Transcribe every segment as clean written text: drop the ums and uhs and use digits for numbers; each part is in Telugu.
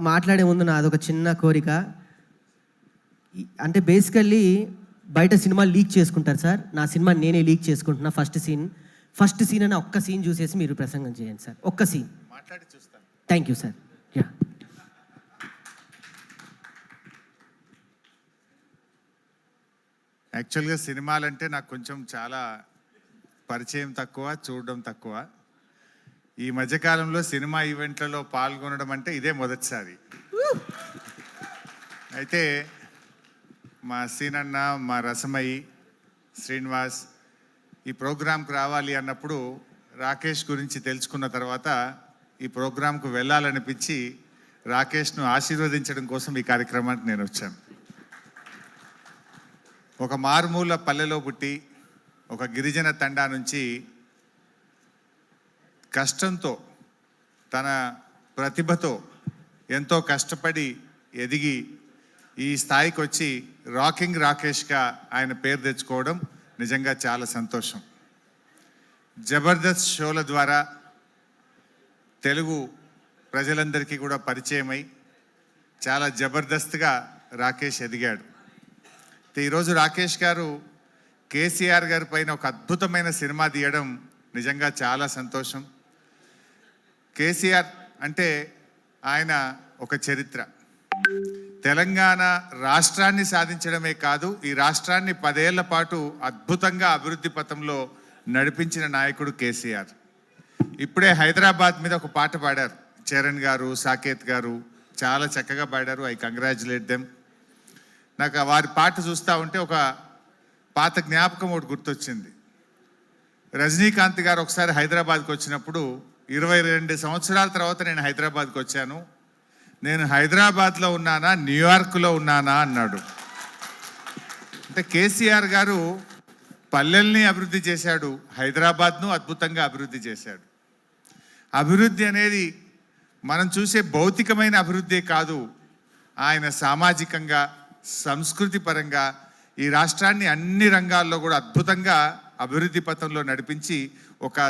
మాట్లాడే ముందు నాదొక చిన్న కోరిక. అంటే బేసికల్లీ బయట సినిమా లీక్ చేసుకుంటారు సార్. నా సినిమా నేనే లీక్ చేసుకుంటున్నా. ఫస్ట్ సీన్ అని ఒక్క సీన్ చూసేసి మీరు ప్రసంగం చేయండి సార్. ఒక్క సీన్ మాట్లాడి చూస్తాను. Thank you sir. యా, యాక్చువల్గా సినిమాలంటే నాకు కొంచెం చాలా పరిచయం తక్కువ, చూడడం తక్కువ. ఈ మధ్యకాలంలో సినిమా ఈవెంట్లలో పాల్గొనడం అంటే ఇదే మొదటిసారి. అయితే మా సీనన్న, మా రసమయి, శ్రీనివాస్ ఈ ప్రోగ్రాంకి రావాలి అన్నప్పుడు రాకేష్ గురించి తెలుసుకున్న తర్వాత ఈ ప్రోగ్రాంకు వెళ్ళాలనిపించి రాకేష్ను ఆశీర్వదించడం కోసం ఈ కార్యక్రమానికి నేను వచ్చాను. ఒక మారుమూల పల్లెలో పుట్టి ఒక గిరిజన తండా నుంచి కష్టంతో, తన ప్రతిభతో ఎంతో కష్టపడి ఎదిగి ఈ స్థాయికి వచ్చి రాకింగ్ రాకేష్గా ఆయన పేరు తెచ్చుకోవడం నిజంగా చాలా సంతోషం. జబర్దస్త్ షోల ద్వారా తెలుగు ప్రజలందరికీ కూడా పరిచయమై చాలా జబర్దస్త్గా రాకేష్ ఎదిగాడు. ఈరోజు రాకేష్ గారు కేసీఆర్ గారి పైన ఒక అద్భుతమైన సినిమా తీయడం నిజంగా చాలా సంతోషం. కేసీఆర్ అంటే ఆయన ఒక చరిత్ర. తెలంగాణ రాష్ట్రాన్ని సాధించడమే కాదు, ఈ రాష్ట్రాన్ని 10 ఏళ్ల పాటు అద్భుతంగా అభివృద్ధి పథంలో నడిపించిన నాయకుడు కేసీఆర్. ఇప్పుడే హైదరాబాద్ మీద ఒక పాట పాడారు చరణ్ గారు, సాకేత్ గారు, చాలా చక్కగా పాడారు. I congratulate them. నాకు వారి పాట చూస్తూ ఉంటే ఒక పాత జ్ఞాపకం ఒకటి గుర్తొచ్చింది. రజనీకాంత్ గారు ఒకసారి హైదరాబాద్కి వచ్చినప్పుడు 22 సంవత్సరాల తర్వాత నేను హైదరాబాద్కి వచ్చాను, నేను హైదరాబాద్లో ఉన్నానా న్యూయార్క్లో ఉన్నానా అన్నాడు. అంటే కేసీఆర్ గారు పల్లెల్ని అభివృద్ధి చేశాడు, హైదరాబాద్ను అద్భుతంగా అభివృద్ధి చేశాడు. అభివృద్ధి అనేది మనం చూసే భౌతికమైన అభివృద్ధి కాదు, ఆయన సామాజికంగా, సంస్కృతి పరంగా ఈ రాష్ట్రాన్ని అన్ని రంగాల్లో కూడా అద్భుతంగా అభివృద్ధి పథంలో నడిపించి ఒక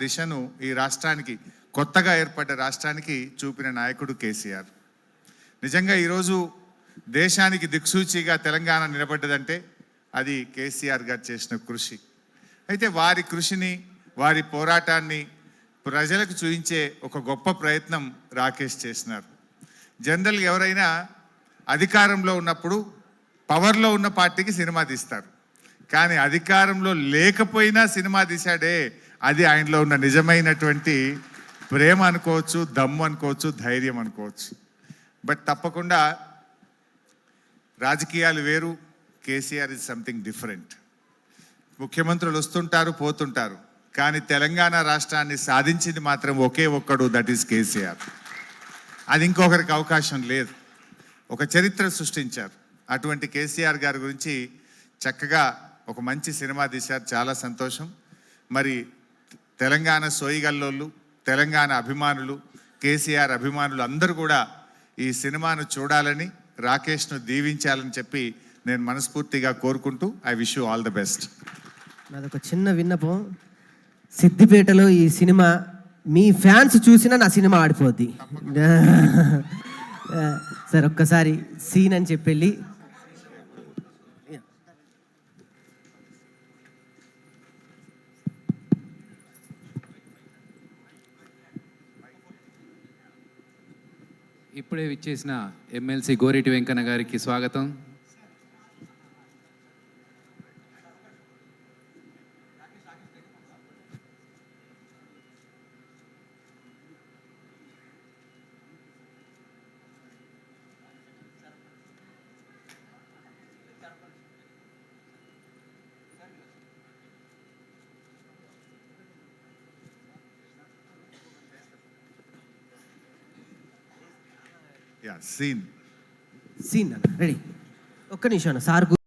దిశను ఈ రాష్ట్రానికి, కొత్తగా ఏర్పడ్డ రాష్ట్రానికి చూపిన నాయకుడు కేసీఆర్. నిజంగా ఈరోజు దేశానికి దిక్సూచిగా తెలంగాణ నిలబడ్డదంటే అది కేసీఆర్ గారు చేసిన కృషి. అయితే వారి కృషిని, వారి పోరాటాన్ని ప్రజలకు చూపించే ఒక గొప్ప ప్రయత్నం రాకేష్ చేసినారు. జనరల్గా ఎవరైనా అధికారంలో ఉన్నప్పుడు పవర్లో ఉన్న పార్టీకి సినిమా తీస్తారు, కానీ అధికారంలో లేకపోయినా సినిమా తీశాడే, అది ఆయనలో ఉన్న నిజమైనటువంటి ప్రేమ అనుకోవచ్చు, దమ్ము అనుకోవచ్చు, ధైర్యం అనుకోవచ్చు. బట్ తప్పకుండా రాజకీయాలు వేరు, కేసీఆర్ ఇస్ సంథింగ్ డిఫరెంట్. ముఖ్యమంత్రులు వస్తుంటారు, పోతుంటారు, కానీ తెలంగాణ రాష్ట్రాన్ని సాధించింది మాత్రం ఒకే ఒక్కడు, దట్ ఈస్ కేసీఆర్. అది ఇంకొకరికి అవకాశం లేదు. ఒక చరిత్ర సృష్టించారు. అటువంటి కేసీఆర్ గారి గురించి చక్కగా ఒక మంచి సినిమా తీశారు, చాలా సంతోషం. మరి తెలంగాణ సోయిగల్లోళ్ళు, తెలంగాణ అభిమానులు, కేసీఆర్ అభిమానులు అందరూ కూడా ఈ సినిమాను చూడాలని, రాకేష్ను దీవించాలని చెప్పి నేను మనస్ఫూర్తిగా కోరుకుంటూ I wish you all the best. నాదొక చిన్న విన్నపం. సిద్దిపేటలో ఈ సినిమా మీ ఫ్యాన్స్ చూసినా నా సినిమా ఆడిపోద్ది సార్. ఒక్కసారి సీన్ అని చెప్పెళ్ళి ఇప్పుడే విచ్చేసిన ఎమ్మెల్సీ గోరేటి వెంకన్న గారికి స్వాగతం. సీన్ అన్న రెడీ. ఒక్క నిమిషం అన్న సార్